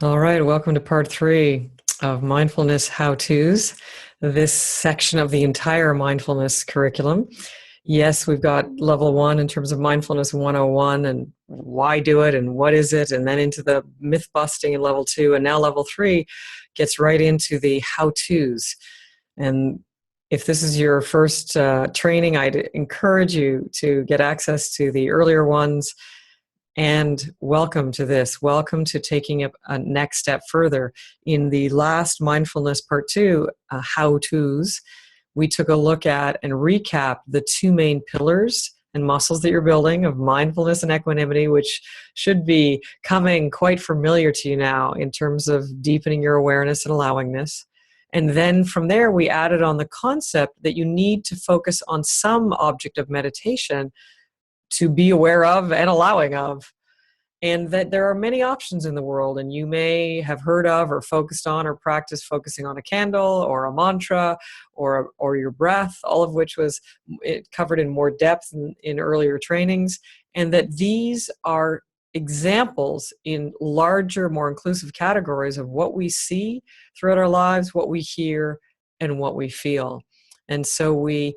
All right, welcome to part 3 of Mindfulness How-Tos, this section of the entire mindfulness curriculum. Yes, we've got level 1 in terms of Mindfulness 101 and why do it and what is it, and then into the myth busting in level 2, and now level 3 gets right into the how-tos. And if this is your first training, I'd encourage you to get access to the earlier ones. And welcome to this. Welcome to taking a next step further. In the last Mindfulness Part 2, how-tos, we took a look at and recap the two main pillars and muscles that you're building of mindfulness and equanimity, which should be coming quite familiar to you now in terms of deepening your awareness and allowingness. And then from there, we added on the concept that you need to focus on some object of meditation to be aware of and allowing of, and that there are many options in the world, and you may have heard of or focused on or practiced focusing on a candle or a mantra or your breath, all of which was covered in more depth in earlier trainings, and that these are examples in larger, more inclusive categories of what we see throughout our lives, what we hear, and what we feel. And so we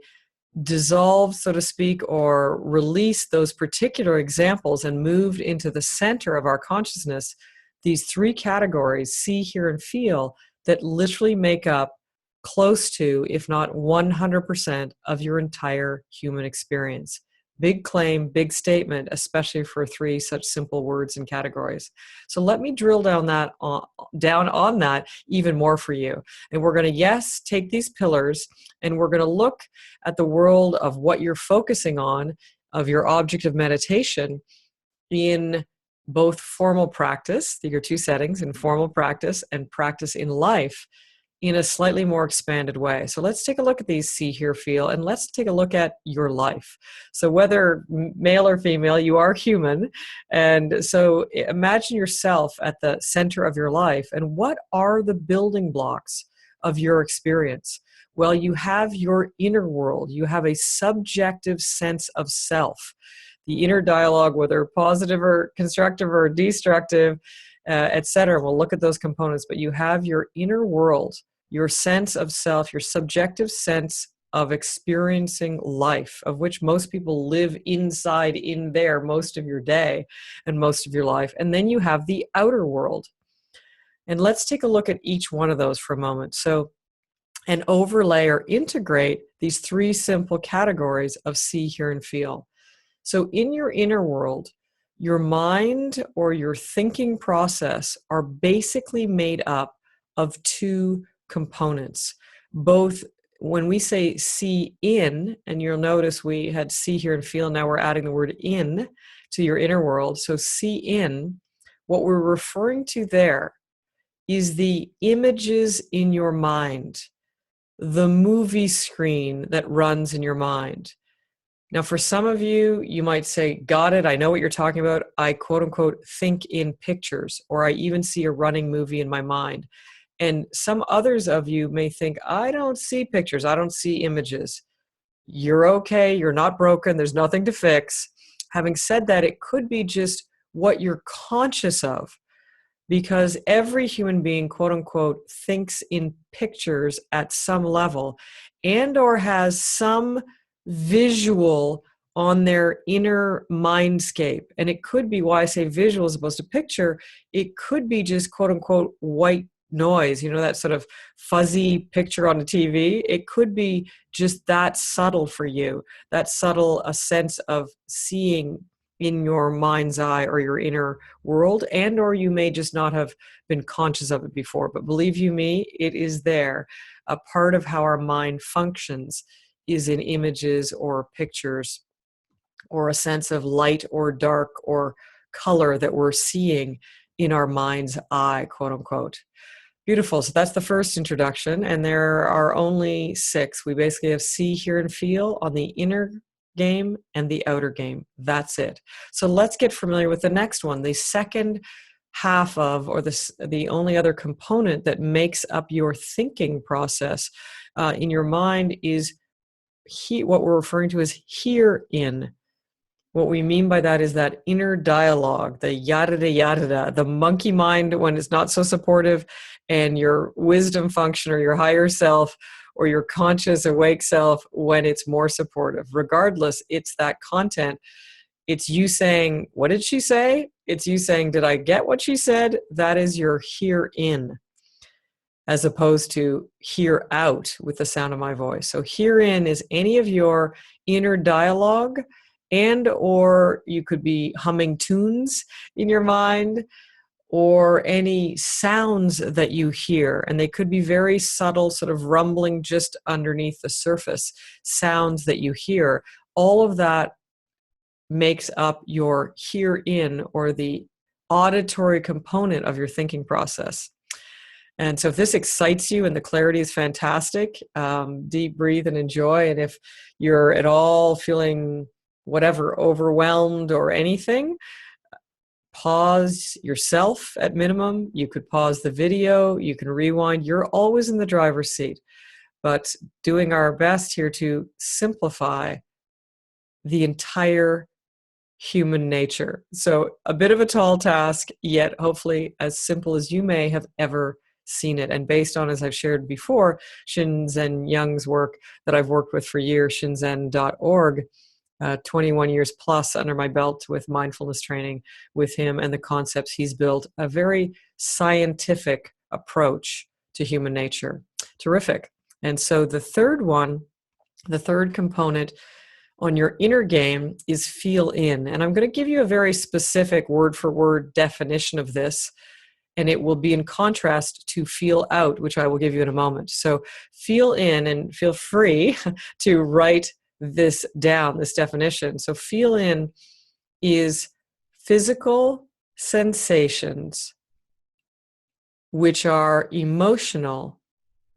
dissolved, so to speak, or released those particular examples and moved into the center of our consciousness these three categories: see, hear, and feel, that literally make up close to, if not 100%, of your entire human experience. Big claim, big statement, especially for three such simple words and categories. So let me drill down on that even more for you. And we're going to, yes, take these pillars and we're going to look at the world of what you're focusing on, of your object of meditation, in both formal practice, your two settings, in formal practice and practice in life, in a slightly more expanded way. So let's take a look at these see, hear, feel, and let's take a look at your life. So whether male or female, you are human. And so imagine yourself at the center of your life. And what are the building blocks of your experience? Well, you have your inner world. You have a subjective sense of self. The inner dialogue, whether positive or constructive or destructive, etc. We'll look at those components, but you have your inner world, your sense of self, your subjective sense of experiencing life, of which most people live inside in there most of your day and most of your life. And then you have the outer world. And let's take a look at each one of those for a moment. So, and overlay or integrate these three simple categories of see, hear, and feel. So in your inner world, your mind or your thinking process are basically made up of two components. Both, when we say see in, and you'll notice we had see, hear, and feel, now we're adding the word in to your inner world. So see in, what we're referring to there is the images in your mind, the movie screen that runs in your mind. Now, for some of you, you might say, got it, I know what you're talking about. I, quote unquote, think in pictures, or I even see a running movie in my mind. And some others of you may think, I don't see pictures, I don't see images. You're okay, you're not broken, there's nothing to fix. Having said that, it could be just what you're conscious of, because every human being, quote unquote, thinks in pictures at some level and or has some visual on their inner mindscape. And it could be, why I say visual as opposed to picture, it could be just, quote unquote, white noise, that sort of fuzzy picture on the TV. It could be just that subtle for you, that subtle a sense of seeing in your mind's eye or your inner world, and or you may just not have been conscious of it before. But believe you me, it is there. A part of how our mind functions is in images or pictures, or a sense of light or dark or color that we're seeing in our mind's eye, quote unquote. Beautiful. So that's the first introduction, and there are only 6. We basically have see, hear, and feel on the inner game and the outer game. That's it. So let's get familiar with the next one. The second half of, or the only other component that makes up your thinking process in your mind is what we're referring to as hear in. What we mean by that is that inner dialogue, the yada yada, the monkey mind when it's not so supportive, and your wisdom function or your higher self or your conscious awake self when it's more supportive. Regardless, it's that content. It's you saying, what did she say? It's you saying, did I get what she said? That is your hear in, as opposed to hear out with the sound of my voice. So hear in is any of your inner dialogue, and or you could be humming tunes in your mind, or any sounds that you hear. And they could be very subtle, sort of rumbling just underneath the surface, sounds that you hear. All of that makes up your hear in, or the auditory component of your thinking process. And so if this excites you and the clarity is fantastic, deep breathe and enjoy. And if you're at all feeling whatever, overwhelmed or anything, pause yourself at minimum. You could pause the video, you can rewind. You're always in the driver's seat, but doing our best here to simplify the entire human nature. So a bit of a tall task, yet hopefully as simple as you may have ever seen it. And based on, as I've shared before, Shinzen Young's work that I've worked with for years, shinzen.org, 21 years plus under my belt with mindfulness training with him and the concepts he's built, a very scientific approach to human nature. Terrific. And so the third one, the third component on your inner game is feel in. And I'm going to give you a very specific word for word definition of this, and it will be in contrast to feel out, which I will give you in a moment. So feel in, and feel free to write this down, this definition. So feel in is physical sensations which are emotional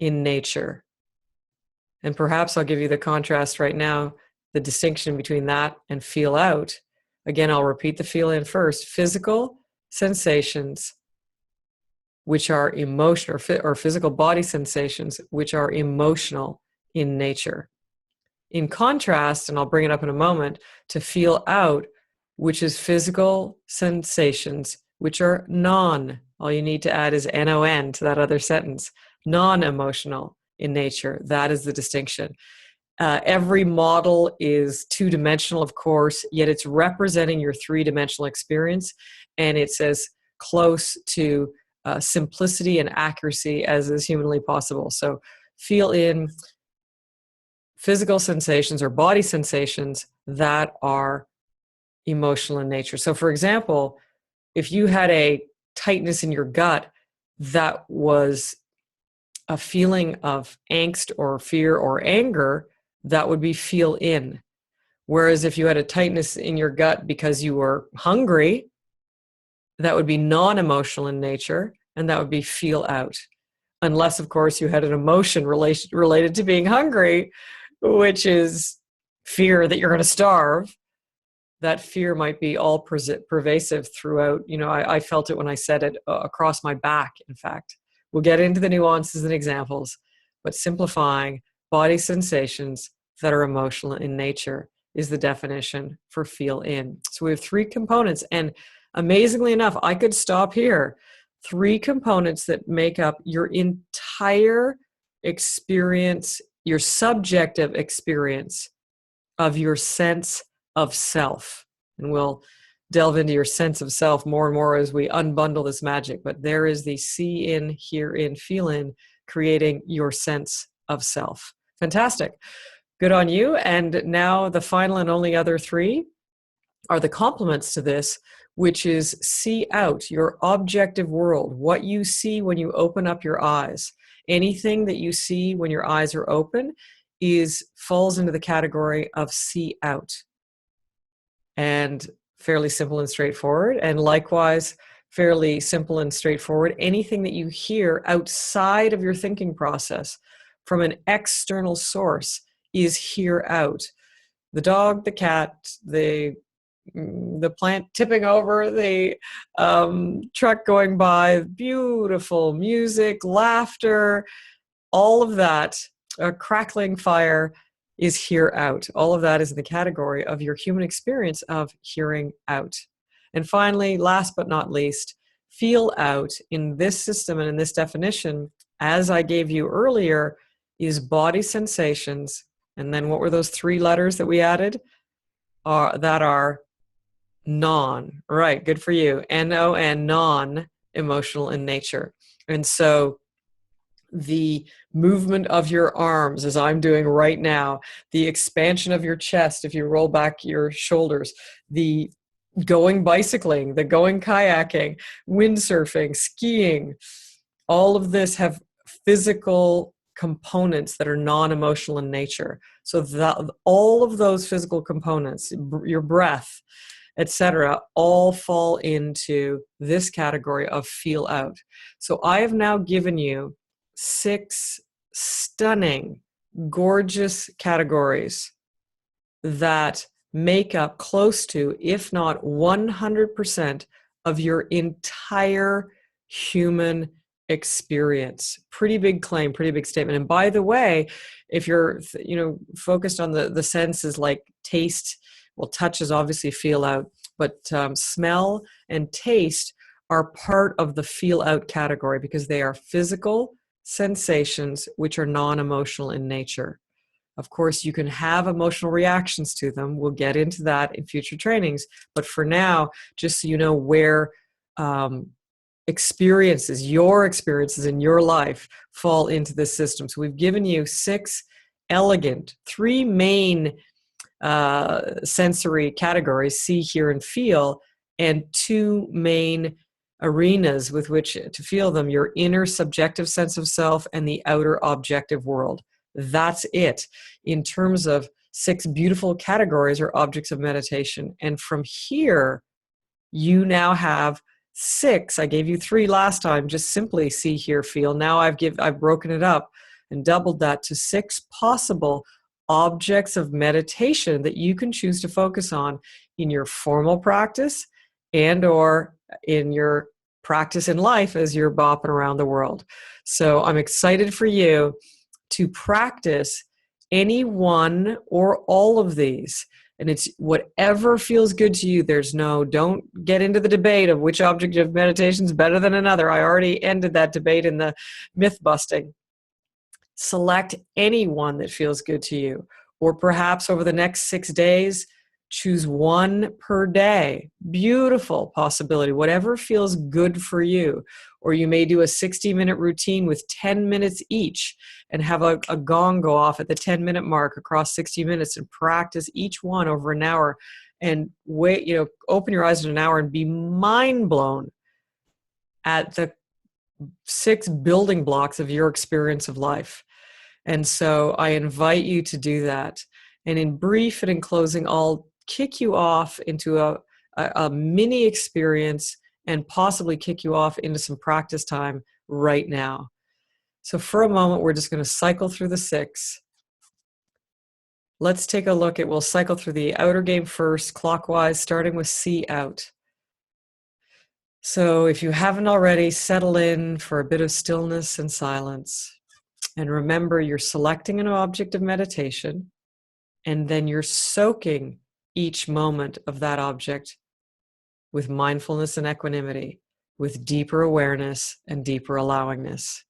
in nature. And perhaps I'll give you the contrast right now, the distinction between that and feel out. Again, I'll repeat the feel in first. Physical sensations which are emotional, or physical body sensations which are emotional in nature. In contrast, and I'll bring it up in a moment, to feel out, which is physical sensations which are all you need to add is non to that other sentence, non-emotional in nature. That is the distinction. Every model is two-dimensional, of course, yet it's representing your three-dimensional experience, and it's as close to simplicity and accuracy as is humanly possible. So feel in physical sensations or body sensations that are emotional in nature. So for example, if you had a tightness in your gut that was a feeling of angst or fear or anger, that would be feel in. Whereas if you had a tightness in your gut because you were hungry, that would be non-emotional in nature, and that would be feel out. Unless, of course, you had an emotion related to being hungry, which is fear that you're going to starve. That fear might be all pervasive throughout. I felt it when I said it across my back, in fact. We'll get into the nuances and examples, but simplifying, body sensations that are emotional in nature is the definition for feel in. So we have three components, and amazingly enough, I could stop here. Three components that make up your entire experience, your subjective experience of your sense of self. And we'll delve into your sense of self more and more as we unbundle this magic. But there is the see in, hear in, feel in, creating your sense of self. Fantastic. Good on you. And now the final and only other three are the complements to this, which is see out, your objective world, what you see when you open up your eyes. Anything that you see when your eyes are open falls into the category of see out. And fairly simple and straightforward. And likewise, fairly simple and straightforward, anything that you hear outside of your thinking process from an external source is hear out. The dog, the cat, the plant tipping over, the truck going by, beautiful music, laughter, all of that, a crackling fire, is hear out. All of that is in the category of your human experience of hearing out. And finally, last but not least, feel out in this system and in this definition, as I gave you earlier, is body sensations. And then what were those 3 letters that we added? That are non, right? Good for you. N-O-N, non-emotional in nature. And so the movement of your arms, as I'm doing right now, the expansion of your chest, if you roll back your shoulders, the going bicycling, the going kayaking, windsurfing, skiing, all of this have physical components that are non-emotional in nature. So that all of those physical components, your breath, etc., all fall into this category of feel out. So I have now given you 6 stunning, gorgeous categories that make up close to, if not 100%, of your entire human experience. Pretty big claim, pretty big statement. And by the way, if you're focused on the senses like taste, well, touch is obviously feel out, but smell and taste are part of the feel out category because they are physical sensations which are non-emotional in nature. Of course, you can have emotional reactions to them. We'll get into that in future trainings. But for now, just so you know where your experiences in your life fall into this system. So we've given you 6 elegant, 3 main sensory categories, see, hear, and feel, and 2 main arenas with which to feel them, your inner subjective sense of self and the outer objective world. That's it in terms of 6 beautiful categories or objects of meditation. And from here, you now have 6. I gave you 3 last time, just simply see, hear, feel. Now I've broken it up and doubled that to 6 possible objects of meditation that you can choose to focus on in your formal practice and or in your practice in life as you're bopping around the world. So I'm excited for you to practice any one or all of these. And it's whatever feels good to you. Don't get into the debate of which object of meditation is better than another. I already ended that debate in the myth busting. Select any one that feels good to you. Or perhaps over the next 6 days, choose one per day. Beautiful possibility, whatever feels good for you. Or you may do a 60-minute routine with 10 minutes each and have a gong go off at the 10-minute mark across 60 minutes and practice each one over an hour and open your eyes in an hour and be mind blown at the 6 building blocks of your experience of life. And so I invite you to do that. And in brief and in closing, I'll kick you off into a mini experience and possibly kick you off into some practice time right now. So for a moment, we're just going to cycle through the 6. Let's take a look we'll cycle through the outer game first, clockwise, starting with see out. So if you haven't already, settle in for a bit of stillness and silence. And remember, you're selecting an object of meditation, and then you're soaking each moment of that object with mindfulness and equanimity, with deeper awareness and deeper allowingness.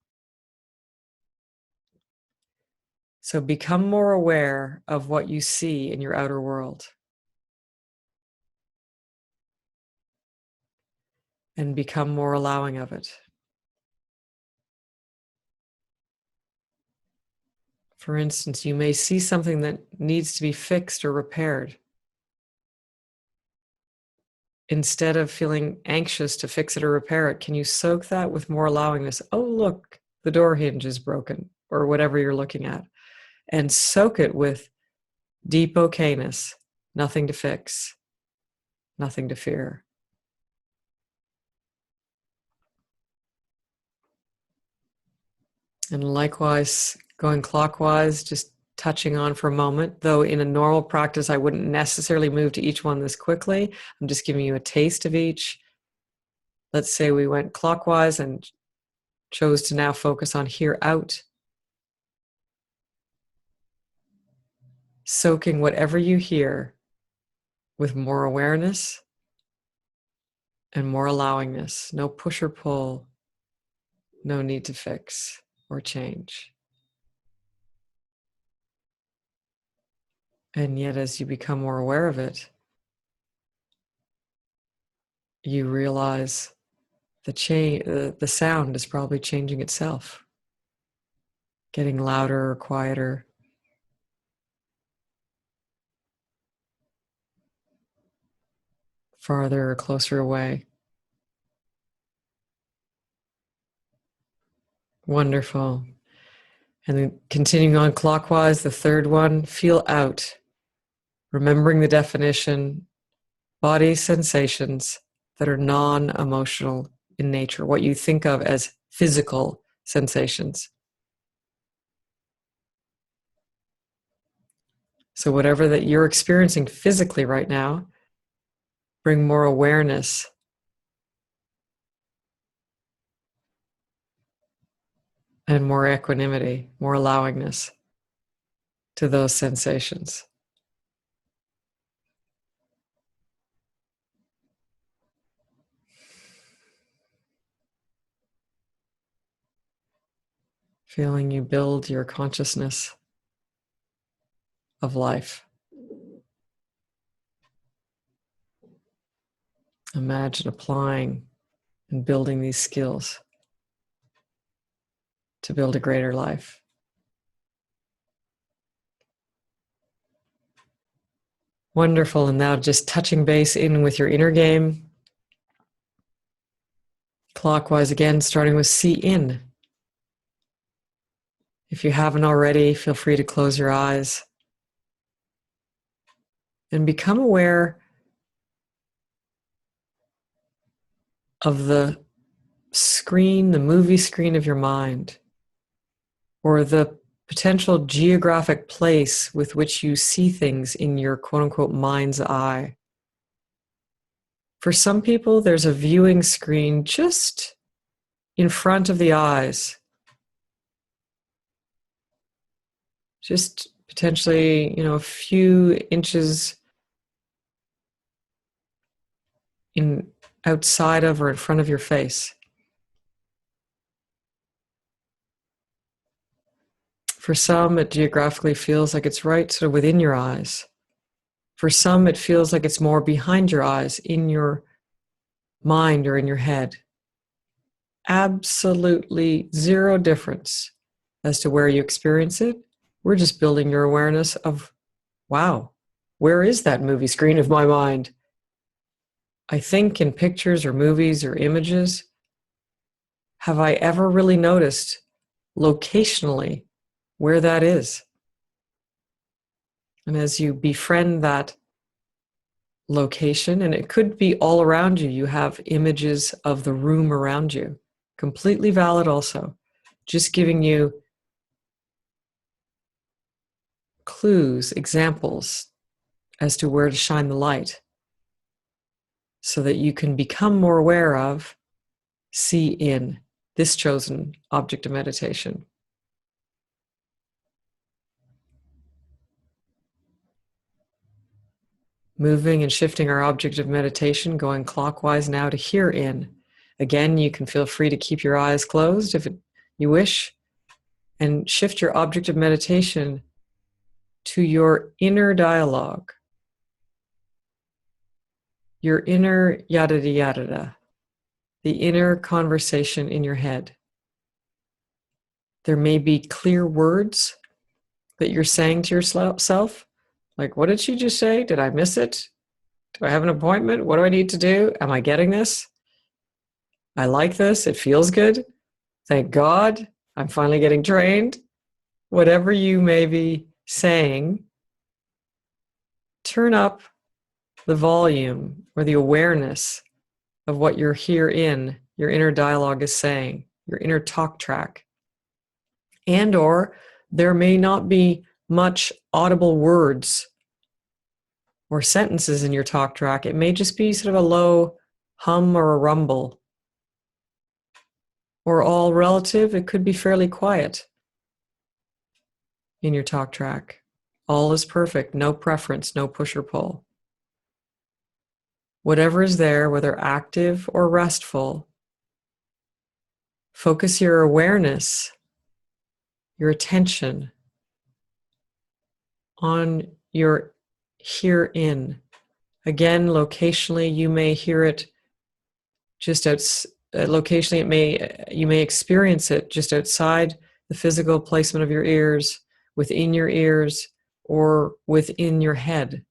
So become more aware of what you see in your outer world. And become more allowing of it. For instance, you may see something that needs to be fixed or repaired. Instead of feeling anxious to fix it or repair it, can you soak that with more allowingness? Oh, look, the door hinge is broken, or whatever you're looking at. And soak it with deep okayness, nothing to fix, nothing to fear. And likewise, going clockwise, just touching on for a moment, though in a normal practice, I wouldn't necessarily move to each one this quickly. I'm just giving you a taste of each. Let's say we went clockwise and chose to now focus on hear out. soaking whatever you hear with more awareness and more allowingness. No push or pull, no need to fix or change. And yet, as you become more aware of it, you realize the sound is probably changing itself, getting louder or quieter, farther or closer away. Wonderful. And then continuing on clockwise, the third one, feel out. Remembering the definition, body sensations that are non-emotional in nature, what you think of as physical sensations. So whatever that you're experiencing physically right now, bring more awareness and more equanimity, more allowingness to those sensations. Feeling you build your consciousness of life. Imagine applying and building these skills to build a greater life. Wonderful. And now just touching base in with your inner game. Clockwise again, starting with see in. If you haven't already, feel free to close your eyes and become aware of the screen, the movie screen of your mind, or the potential geographic place with which you see things in your quote-unquote mind's eye. For some people, there's a viewing screen just in front of the eyes, just potentially, a few inches outside of or in front of your face. For some, it geographically feels like it's right sort of within your eyes. For some, it feels like it's more behind your eyes, in your mind or in your head. Absolutely zero difference as to where you experience it. We're just building your awareness of, wow, where is that movie screen of my mind? I think in pictures or movies or images, have I ever really noticed locationally where that is? And as you befriend that location, and it could be all around you, you have images of the room around you, completely valid also, just giving you clues, examples as to where to shine the light so that you can become more aware of, see in this chosen object of meditation. Moving and shifting our object of meditation, going clockwise now to here in. Again, you can feel free to keep your eyes closed if you wish, and shift your object of meditation to your inner dialogue, your inner yada yada, the inner conversation in your head. There may be clear words that you're saying to yourself, like, what did she just say? Did I miss it? Do I have an appointment? What do I need to do? Am I getting this? I like this. It feels good. Thank God. I'm finally getting trained. Whatever you may be saying, turn up the volume or the awareness of what you're here in, your inner dialogue is saying, your inner talk track. And or there may not be much audible words or sentences in your talk track. It may just be sort of a low hum or a rumble. Or all relative, it could be fairly quiet in your talk track. All is perfect, no preference, no push or pull. Whatever is there, whether active or restful, focus your awareness, your attention on your herein. Again, locationally, you may hear it just locationally, you may experience it just outside the physical placement of your ears, within your ears, or within your head.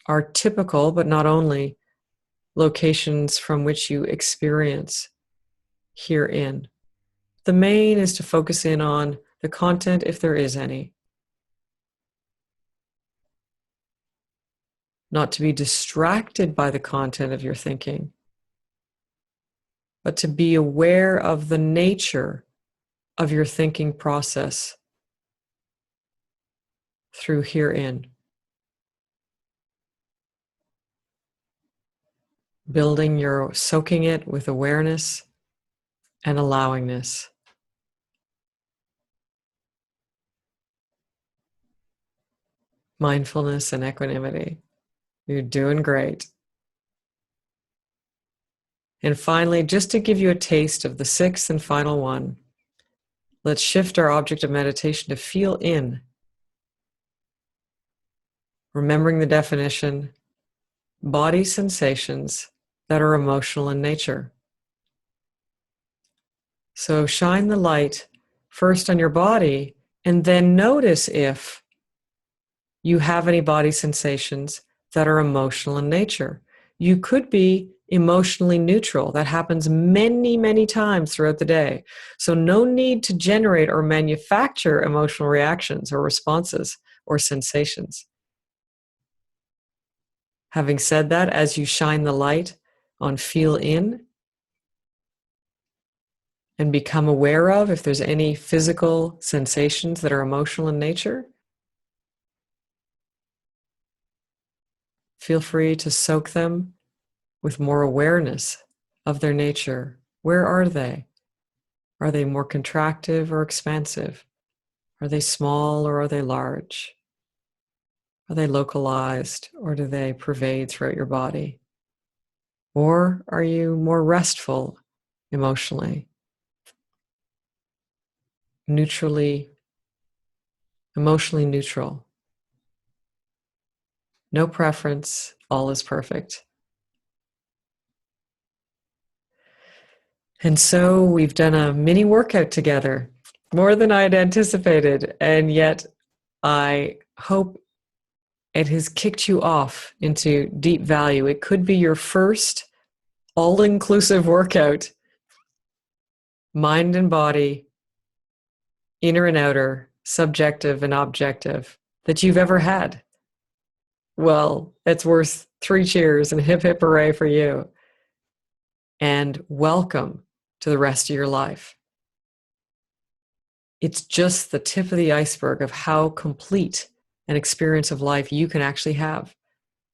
Are typical, but not only, locations from which you experience herein. The main is to focus in on the content, if there is any. Not to be distracted by the content of your thinking, but to be aware of the nature of your thinking process through herein. Soaking it with awareness and allowingness. Mindfulness and equanimity. You're doing great. And finally, just to give you a taste of the sixth and final one, let's shift our object of meditation to feel in. Remembering the definition, body sensations that are emotional in nature. So shine the light first on your body and then notice if you have any body sensations that are emotional in nature. You could be emotionally neutral. That happens many, many times throughout the day. So no need to generate or manufacture emotional reactions or responses or sensations. Having said that, as you shine the light on feel in and become aware of if there's any physical sensations that are emotional in nature, feel free to soak them with more awareness of their nature. Where are they? Are they more contractive or expansive? Are they small or are they large? Are they localized or do they pervade throughout your body? Or are you more restful emotionally? Emotionally neutral. No preference, all is perfect. And so we've done a mini workout together, more than I had anticipated, and yet I hope it has kicked you off into deep value. It could be your first all-inclusive workout, mind and body, inner and outer, subjective and objective, that you've ever had. Well, it's worth 3 cheers and hip hip hooray for you. And welcome to the rest of your life. It's just the tip of the iceberg of how complete an experience of life you can actually have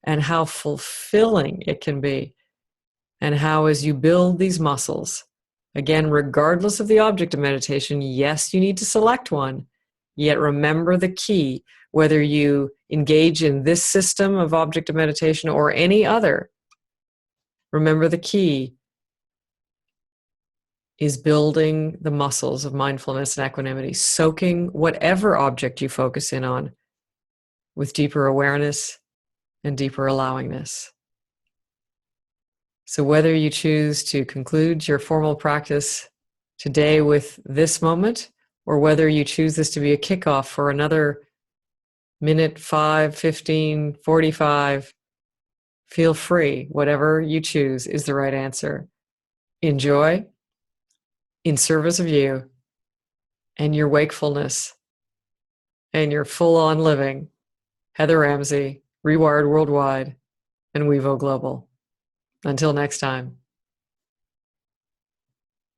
and how fulfilling it can be. And how, as you build these muscles, again, regardless of the object of meditation, yes, you need to select one, yet remember the key, whether you engage in this system of object of meditation or any other, remember the key is building the muscles of mindfulness and equanimity, soaking whatever object you focus in on with deeper awareness and deeper allowingness. So whether you choose to conclude your formal practice today with this moment, or whether you choose this to be a kickoff for another minute, 5, 15, 45, feel free. Whatever you choose is the right answer. Enjoy in service of you and your wakefulness and your full-on living. Heather Ramsey, ReWired Worldwide, and Wevo Global. Until next time.